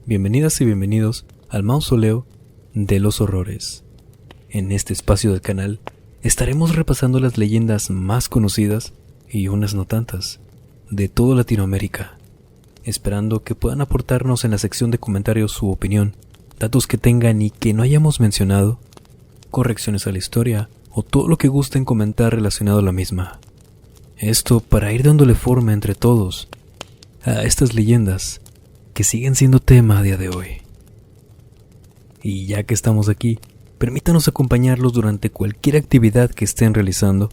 Bienvenidas y bienvenidos al mausoleo de los horrores. En este espacio del canal estaremos repasando las leyendas más conocidas y unas no tantas de toda Latinoamérica, esperando que puedan aportarnos en la sección de comentarios su opinión, datos que tengan y que no hayamos mencionado, correcciones a la historia o todo lo que gusten comentar relacionado a la misma. Esto para ir dándole forma entre todos a estas leyendas que siguen siendo tema a día de hoy. Y ya que estamos aquí, permítanos acompañarlos durante cualquier actividad que estén realizando,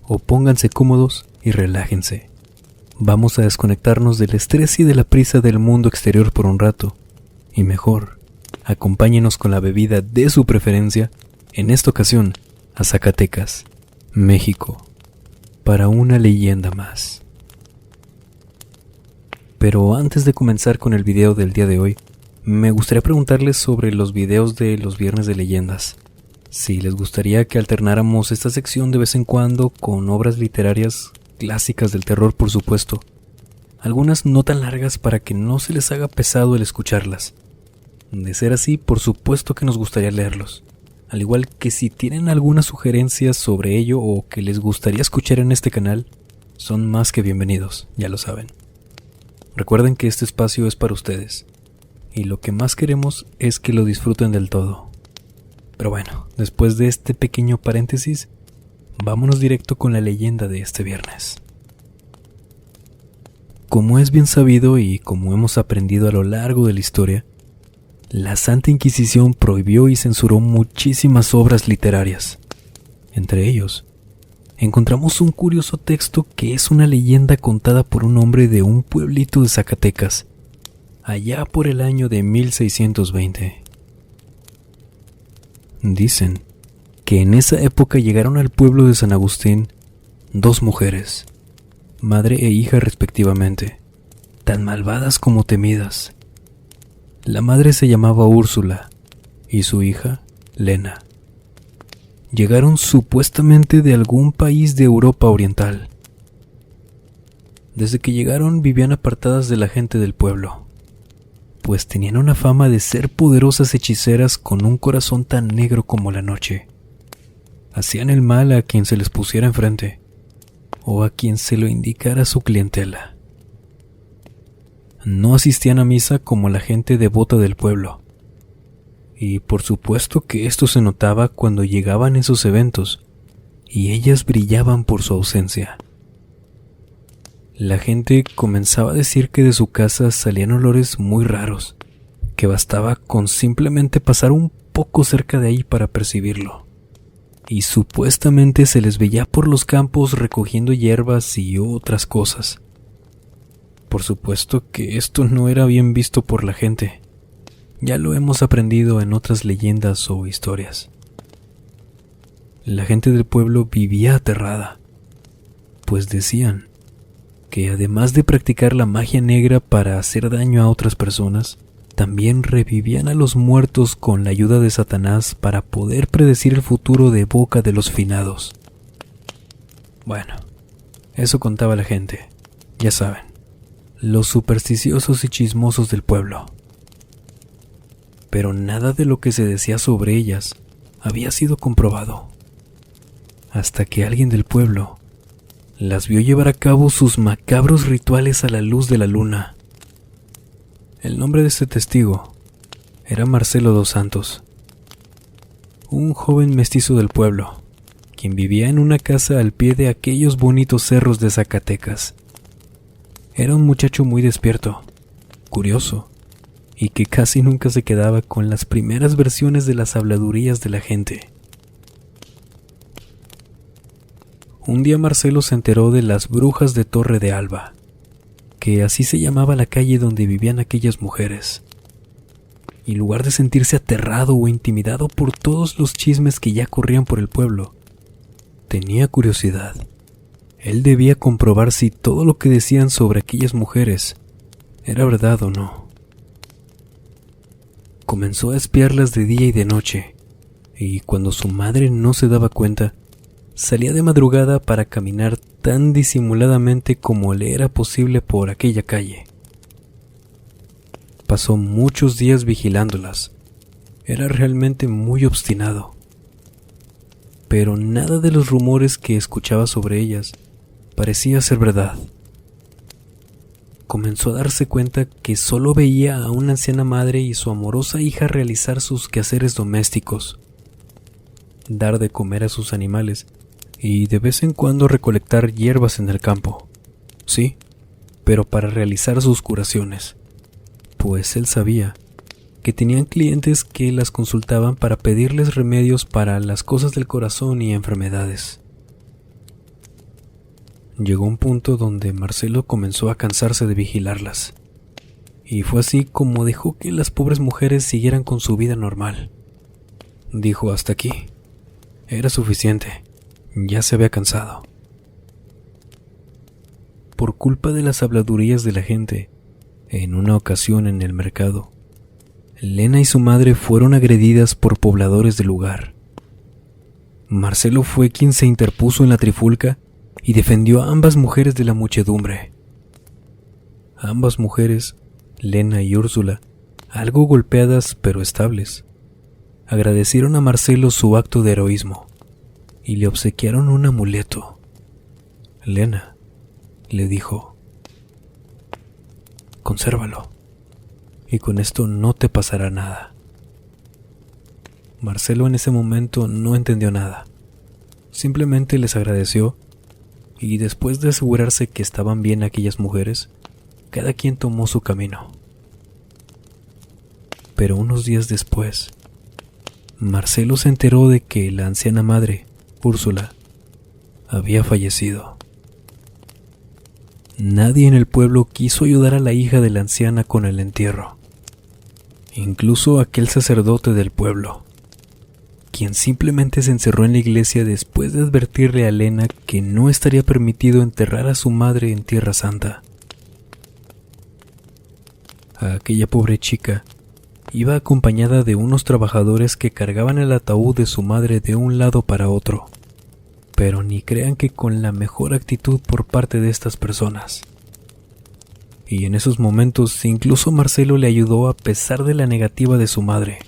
o pónganse cómodos y relájense. Vamos a desconectarnos del estrés y de la prisa del mundo exterior por un rato, y mejor, acompáñenos con la bebida de su preferencia, en esta ocasión a Zacatecas, México, para una leyenda más. Pero antes de comenzar con el video del día de hoy, me gustaría preguntarles sobre los videos de los viernes de leyendas. Si les gustaría que alternáramos esta sección de vez en cuando con obras literarias clásicas del terror, por supuesto. Algunas no tan largas para que no se les haga pesado el escucharlas. De ser así, por supuesto que nos gustaría leerlos. Al igual que si tienen alguna sugerencia sobre ello o que les gustaría escuchar en este canal, son más que bienvenidos, ya lo saben. Recuerden que este espacio es para ustedes, y lo que más queremos es que lo disfruten del todo. Pero bueno, después de este pequeño paréntesis, vámonos directo con la leyenda de este viernes. Como es bien sabido y como hemos aprendido a lo largo de la historia, la Santa Inquisición prohibió y censuró muchísimas obras literarias. Entre ellos, encontramos un curioso texto que es una leyenda contada por un hombre de un pueblito de Zacatecas, allá por el año de 1620. Dicen que en esa época llegaron al pueblo de San Agustín dos mujeres, madre e hija respectivamente, tan malvadas como temidas. La madre se llamaba Úrsula y su hija, Lena. Llegaron supuestamente de algún país de Europa Oriental. Desde que llegaron vivían apartadas de la gente del pueblo, pues tenían una fama de ser poderosas hechiceras con un corazón tan negro como la noche. Hacían el mal a quien se les pusiera enfrente, o a quien se lo indicara su clientela. No asistían a misa como la gente devota del pueblo, y por supuesto que esto se notaba cuando llegaban esos eventos, y ellas brillaban por su ausencia. La gente comenzaba a decir que de su casa salían olores muy raros, que bastaba con simplemente pasar un poco cerca de ahí para percibirlo, y supuestamente se les veía por los campos recogiendo hierbas y otras cosas. Por supuesto que esto no era bien visto por la gente. Ya lo hemos aprendido en otras leyendas o historias. La gente del pueblo vivía aterrada, pues decían que además de practicar la magia negra para hacer daño a otras personas, también revivían a los muertos con la ayuda de Satanás para poder predecir el futuro de boca de los finados. Bueno, eso contaba la gente, ya saben, los supersticiosos y chismosos del pueblo. Pero nada de lo que se decía sobre ellas había sido comprobado, hasta que alguien del pueblo las vio llevar a cabo sus macabros rituales a la luz de la luna. El nombre de este testigo era Marcelo dos Santos, un joven mestizo del pueblo, quien vivía en una casa al pie de aquellos bonitos cerros de Zacatecas. Era un muchacho muy despierto, curioso, y que casi nunca se quedaba con las primeras versiones de las habladurías de la gente. Un día Marcelo se enteró de las brujas de Torre de Alba, que así se llamaba la calle donde vivían aquellas mujeres. Y en lugar de sentirse aterrado o intimidado por todos los chismes que ya corrían por el pueblo, tenía curiosidad. Él debía comprobar si todo lo que decían sobre aquellas mujeres era verdad o no. Comenzó a espiarlas de día y de noche, y cuando su madre no se daba cuenta, salía de madrugada para caminar tan disimuladamente como le era posible por aquella calle. Pasó muchos días vigilándolas. Era realmente muy obstinado. Pero nada de los rumores que escuchaba sobre ellas parecía ser verdad. Comenzó a darse cuenta que solo veía a una anciana madre y su amorosa hija realizar sus quehaceres domésticos, dar de comer a sus animales y de vez en cuando recolectar hierbas en el campo. Sí, pero para realizar sus curaciones, pues él sabía que tenían clientes que las consultaban para pedirles remedios para las cosas del corazón y enfermedades. Llegó un punto donde Marcelo comenzó a cansarse de vigilarlas, y fue así como dejó que las pobres mujeres siguieran con su vida normal. Dijo: hasta aquí. Era suficiente. Ya se había cansado. Por culpa de las habladurías de la gente, en una ocasión en el mercado, Lena y su madre fueron agredidas por pobladores del lugar. Marcelo fue quien se interpuso en la trifulca y defendió a ambas mujeres de la muchedumbre. Ambas mujeres, Lena y Úrsula, algo golpeadas pero estables, agradecieron a Marcelo su acto de heroísmo y le obsequiaron un amuleto. Lena le dijo: consérvalo, y con esto no te pasará nada. Marcelo en ese momento no entendió nada. Simplemente les agradeció, y después de asegurarse que estaban bien aquellas mujeres, cada quien tomó su camino. Pero unos días después, Marcelo se enteró de que la anciana madre, Úrsula, había fallecido. Nadie en el pueblo quiso ayudar a la hija de la anciana con el entierro. Incluso aquel sacerdote del pueblo, quien simplemente se encerró en la iglesia después de advertirle a Lena que no estaría permitido enterrar a su madre en Tierra Santa. A aquella pobre chica iba acompañada de unos trabajadores que cargaban el ataúd de su madre de un lado para otro, pero ni crean que con la mejor actitud por parte de estas personas. Y en esos momentos incluso Marcelo le ayudó a pesar de la negativa de su madre.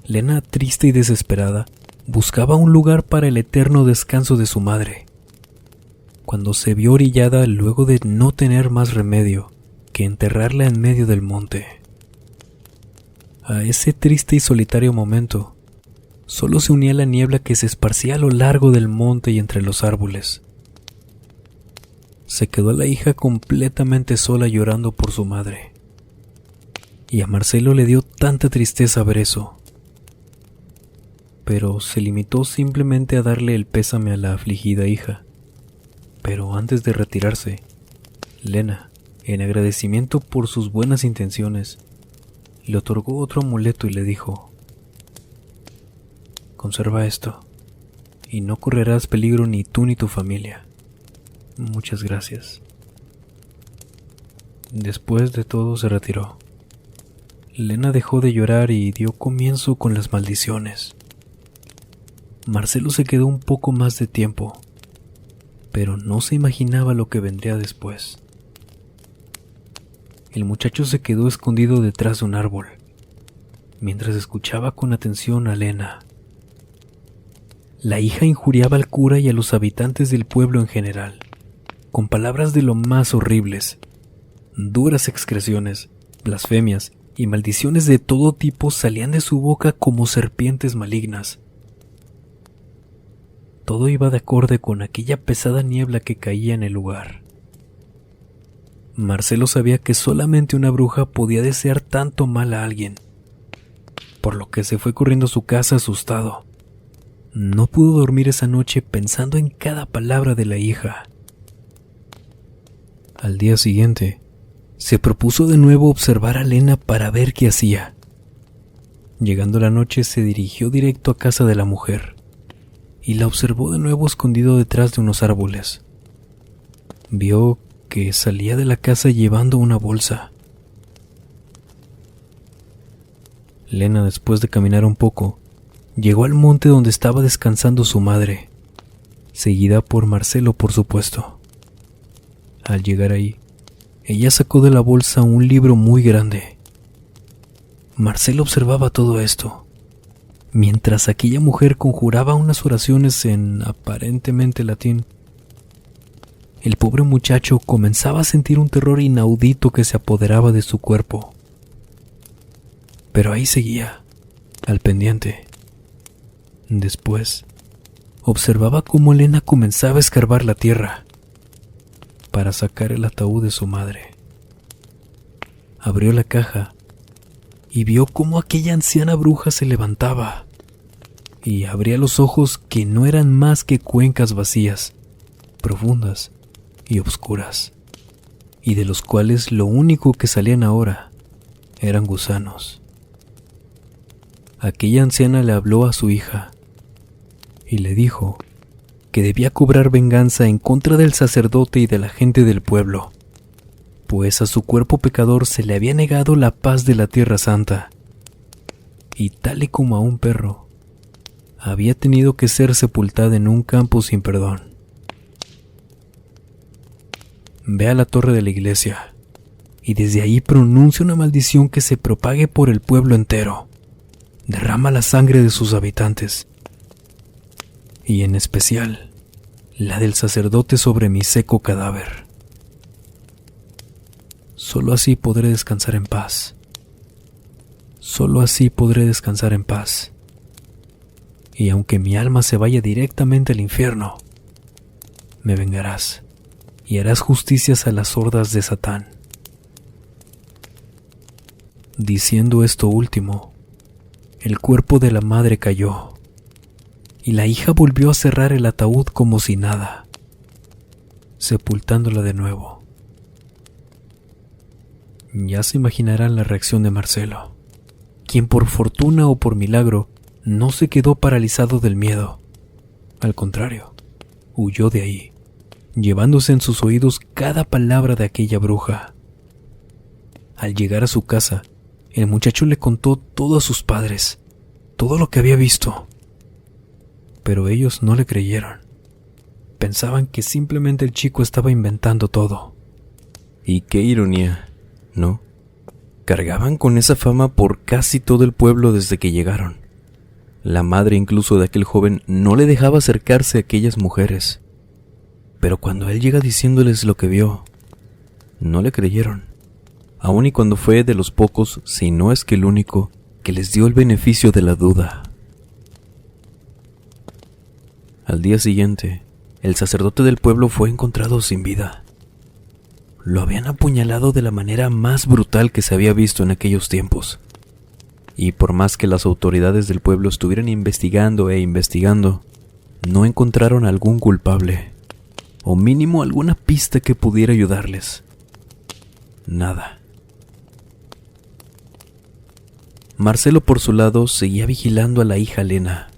Lena, triste y desesperada, buscaba un lugar para el eterno descanso de su madre, cuando se vio orillada luego de no tener más remedio que enterrarla en medio del monte. A ese triste y solitario momento, solo se unía la niebla que se esparcía a lo largo del monte y entre los árboles. Se quedó la hija completamente sola llorando por su madre, y a Marcelo le dio tanta tristeza ver eso. Pero se limitó simplemente a darle el pésame a la afligida hija. Pero antes de retirarse, Lena, en agradecimiento por sus buenas intenciones, le otorgó otro amuleto y le dijo: conserva esto, y no correrás peligro ni tú ni tu familia. Muchas gracias. Después de todo se retiró. Lena dejó de llorar y dio comienzo con las maldiciones. Marcelo se quedó un poco más de tiempo, pero no se imaginaba lo que vendría después. El muchacho se quedó escondido detrás de un árbol, mientras escuchaba con atención a Lena. La hija injuriaba al cura y a los habitantes del pueblo en general, con palabras de lo más horribles. Duras expresiones, blasfemias y maldiciones de todo tipo salían de su boca como serpientes malignas. Todo iba de acorde con aquella pesada niebla que caía en el lugar. Marcelo sabía que solamente una bruja podía desear tanto mal a alguien, por lo que se fue corriendo a su casa asustado. No pudo dormir esa noche pensando en cada palabra de la hija. Al día siguiente, se propuso de nuevo observar a Lena para ver qué hacía. Llegando la noche, se dirigió directo a casa de la mujer y la observó de nuevo escondido detrás de unos árboles. Vio que salía de la casa llevando una bolsa. Lena, después de caminar un poco, llegó al monte donde estaba descansando su madre, seguida por Marcelo, por supuesto. Al llegar ahí, Ella sacó de la bolsa un libro muy grande. Marcelo observaba todo esto, mientras aquella mujer conjuraba unas oraciones en aparentemente latín. El pobre muchacho comenzaba a sentir un terror inaudito que se apoderaba de su cuerpo. Pero ahí seguía, al pendiente. Después, observaba cómo Elena comenzaba a escarbar la tierra para sacar el ataúd de su madre. Abrió la caja y vio cómo aquella anciana bruja se levantaba y abría los ojos que no eran más que cuencas vacías, profundas y oscuras, y de los cuales lo único que salían ahora eran gusanos. Aquella anciana le habló a su hija y le dijo que debía cobrar venganza en contra del sacerdote y de la gente del pueblo, pues a su cuerpo pecador se le había negado la paz de la Tierra Santa, y tal y como a un perro, había tenido que ser sepultada en un campo sin perdón. Ve a la torre de la iglesia, y desde ahí pronuncia una maldición que se propague por el pueblo entero. Derrama la sangre de sus habitantes, y en especial la del sacerdote sobre mi seco cadáver. Solo así podré descansar en paz. Solo así podré descansar en paz. Y aunque mi alma se vaya directamente al infierno, me vengarás y harás justicias a las hordas de Satán. Diciendo esto último, el cuerpo de la madre cayó, y la hija volvió a cerrar el ataúd como si nada, sepultándola de nuevo. Ya se imaginarán la reacción de Marcelo, quien por fortuna o por milagro no se quedó paralizado del miedo. Al contrario, huyó de ahí, llevándose en sus oídos cada palabra de aquella bruja. Al llegar a su casa, el muchacho le contó todo a sus padres, todo lo que había visto. Pero ellos no le creyeron. Pensaban que simplemente el chico estaba inventando todo. Y qué ironía, ¿no? Cargaban con esa fama por casi todo el pueblo desde que llegaron. La madre incluso de aquel joven no le dejaba acercarse a aquellas mujeres. Pero cuando él llega diciéndoles lo que vio, no le creyeron. Aun y cuando fue de los pocos, si no es que el único, que les dio el beneficio de la duda. Al día siguiente, el sacerdote del pueblo fue encontrado sin vida. Lo habían apuñalado de la manera más brutal que se había visto en aquellos tiempos. Y por más que las autoridades del pueblo estuvieran investigando e investigando, no encontraron algún culpable, o mínimo alguna pista que pudiera ayudarles. Nada. Marcelo, por su lado, seguía vigilando a la hija Elena,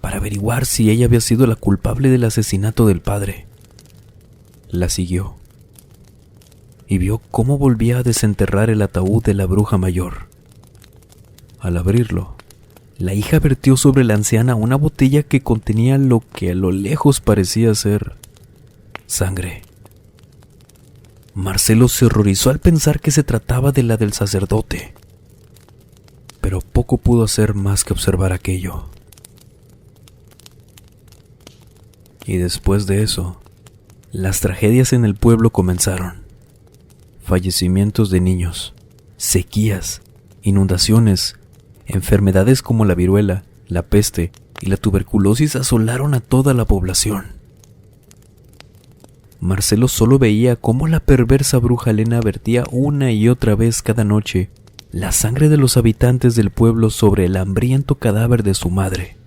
para averiguar si ella había sido la culpable del asesinato del padre. La siguió, y vio cómo volvía a desenterrar el ataúd de la bruja mayor. Al abrirlo, la hija vertió sobre la anciana una botella que contenía lo que a lo lejos parecía ser sangre. Marcelo se horrorizó al pensar que se trataba de la del sacerdote, pero poco pudo hacer más que observar aquello. Y después de eso, las tragedias en el pueblo comenzaron. Fallecimientos de niños, sequías, inundaciones, enfermedades como la viruela, la peste y la tuberculosis asolaron a toda la población. Marcelo solo veía cómo la perversa bruja Elena vertía una y otra vez cada noche la sangre de los habitantes del pueblo sobre el hambriento cadáver de su madre.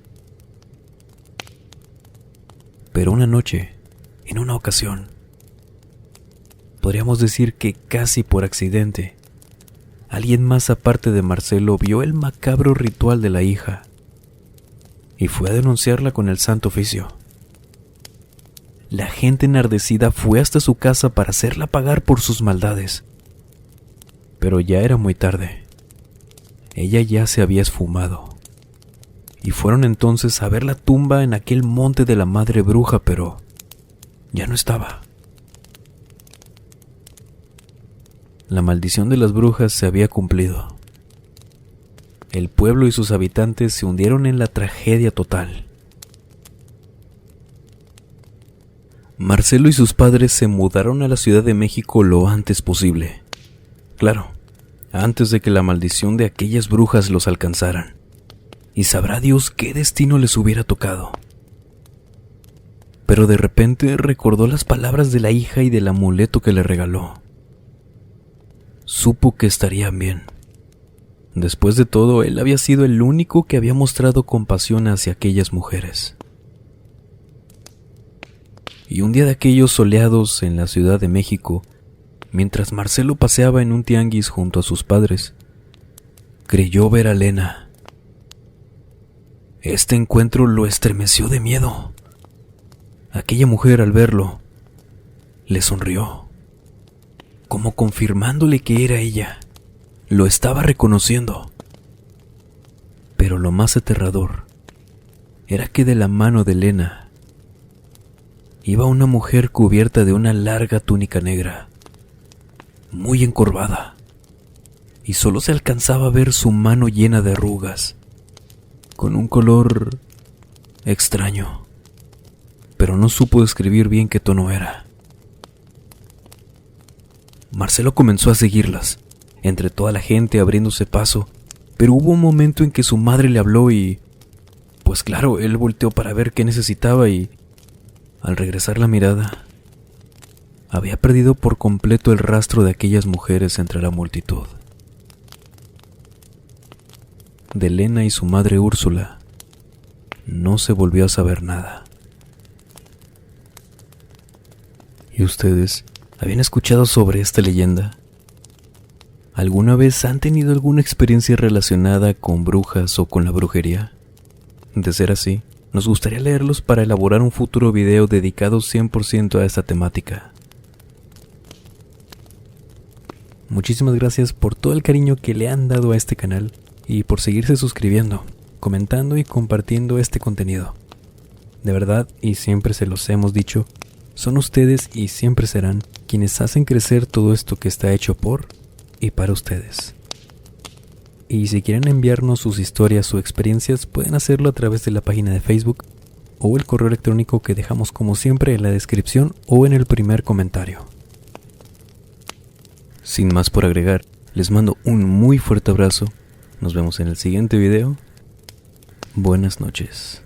Pero una noche, en una ocasión, podríamos decir que casi por accidente, alguien más aparte de Marcelo vio el macabro ritual de la hija y fue a denunciarla con el Santo Oficio. La gente enardecida fue hasta su casa para hacerla pagar por sus maldades. Pero ya era muy tarde. Ella ya se había esfumado. Y fueron entonces a ver la tumba en aquel monte de la madre bruja, pero ya no estaba. La maldición de las brujas se había cumplido. El pueblo y sus habitantes se hundieron en la tragedia total. Marcelo y sus padres se mudaron a la Ciudad de México lo antes posible. Claro, antes de que la maldición de aquellas brujas los alcanzaran. Y sabrá Dios qué destino les hubiera tocado. Pero de repente recordó las palabras de la hija y del amuleto que le regaló. Supo que estarían bien. Después de todo, él había sido el único que había mostrado compasión hacia aquellas mujeres. Y un día de aquellos soleados en la Ciudad de México, mientras Marcelo paseaba en un tianguis junto a sus padres, creyó ver a Lena. Este encuentro lo estremeció de miedo. Aquella mujer, al verlo, le sonrió, como confirmándole que era ella. Lo estaba reconociendo. Pero lo más aterrador era que de la mano de Lena iba una mujer cubierta de una larga túnica negra, muy encorvada, y solo se alcanzaba a ver su mano llena de arrugas, con un color extraño, pero no supo describir bien qué tono era. Marcelo comenzó a seguirlas, entre toda la gente abriéndose paso, pero hubo un momento en que su madre le habló y, pues claro, él volteó para ver qué necesitaba y, al regresar la mirada, había perdido por completo el rastro de aquellas mujeres entre la multitud. De Lena y su madre Úrsula no se volvió a saber nada. ¿Y ustedes habían escuchado sobre esta leyenda? ¿Alguna vez han tenido alguna experiencia relacionada con brujas o con la brujería? De ser así, nos gustaría leerlos para elaborar un futuro video dedicado 100% a esta temática. Muchísimas gracias por todo el cariño que le han dado a este canal y por seguirse suscribiendo, comentando y compartiendo este contenido. De verdad, y siempre se los hemos dicho, son ustedes y siempre serán quienes hacen crecer todo esto que está hecho por y para ustedes. Y si quieren enviarnos sus historias o experiencias, pueden hacerlo a través de la página de Facebook o el correo electrónico que dejamos como siempre en la descripción o en el primer comentario. Sin más por agregar, les mando un muy fuerte abrazo. Nos vemos en el siguiente video. Buenas noches.